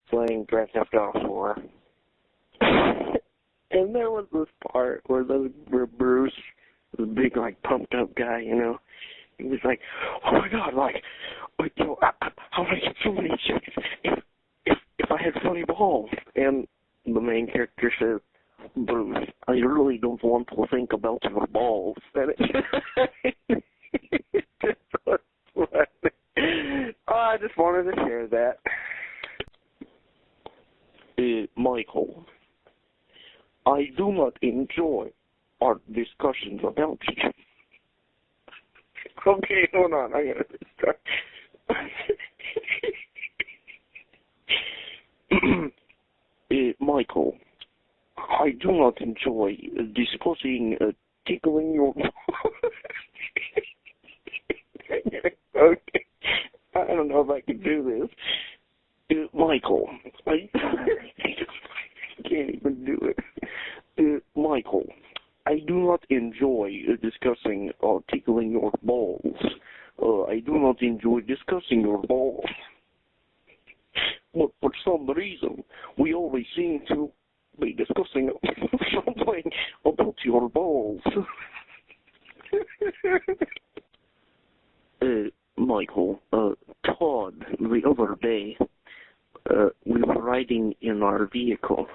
playing Grand Theft Auto 4. And there was this part where Bruce, the big, like, pumped up guy, you know, he was like, oh my god, like, you know, how would I get so many chicks if I had funny balls? And the main character says, Bruce, I really don't want to think about your balls. And it just was funny. Oh, I just wanted to share that. Michael, I do not enjoy our discussions about you. Okay, hold on, I gotta start. Michael, I do not enjoy discussing tickling your... Okay, I don't know if I can do this. Michael, I can't even do it. Michael, I do not enjoy discussing tickling your balls. I do not enjoy discussing your balls. But for some reason, we always seem to be discussing something about your balls. Michael, Todd, the other day, we were riding in our vehicle,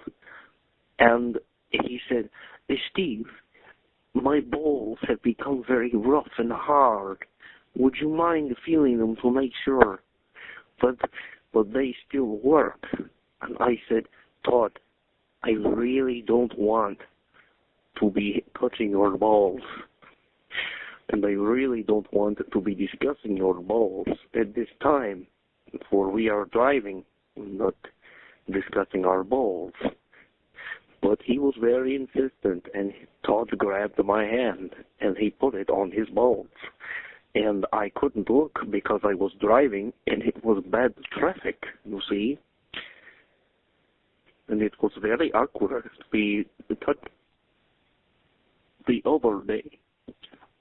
and he said, Steve, my balls have become very rough and hard. Would you mind feeling them to make sure? But they still work. And I said, Todd, I really don't want to be touching your balls. And I really don't want to be discussing your balls at this time, for we are driving, not discussing our balls. But he was very insistent, and Todd grabbed my hand, and he put it on his balls. And I couldn't look because I was driving, and it was bad traffic, you see. And it was very awkward. The other day,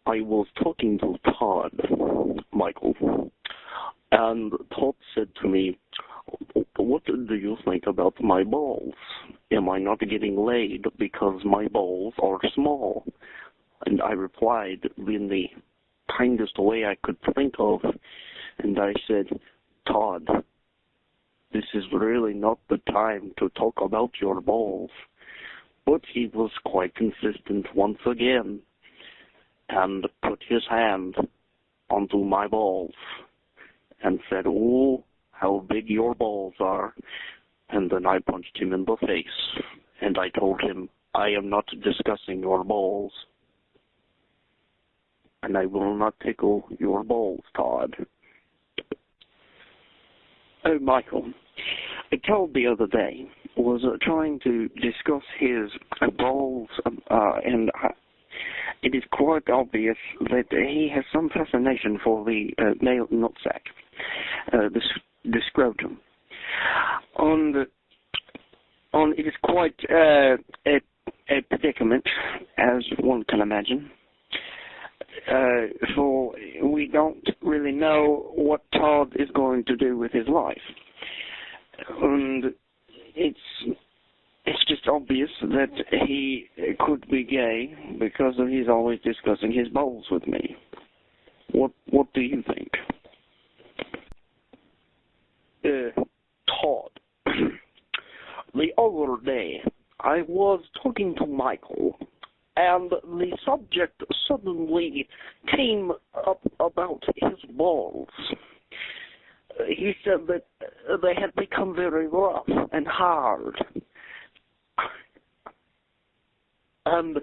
I was talking to Todd, Michael, and Todd said to me, what do you think about my balls? Am I not getting laid because my balls are small? And I replied in the kindest way I could think of, and I said, Todd, this is really not the time to talk about your balls. But he was quite insistent once again, and put his hand onto my balls, and said, oh, how big your balls are. And then I punched him in the face, and I told him, I am not discussing your balls, and I will not tickle your balls, Todd. Oh, Michael, Todd the other day was trying to discuss his balls, and it is quite obvious that he has some fascination for the male nutsack, the scrotum. It is quite a predicament, as one can imagine. For we don't really know what Todd is going to do with his life. And it's just obvious that he could be gay because he's always discussing his balls with me. What do you think? Todd, the other day I was talking to Michael, and the subject suddenly came up about his balls. He said that they had become very rough and hard. And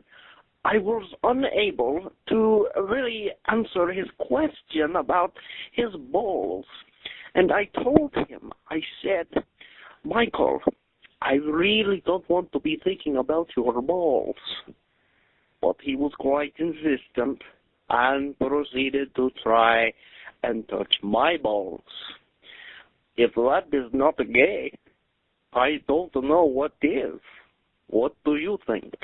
I was unable to really answer his question about his balls. And I told him, I said, Michael, I really don't want to be thinking about your balls. But he was quite insistent and proceeded to try and touch my balls. If that is not gay, I don't know what is. What do you think?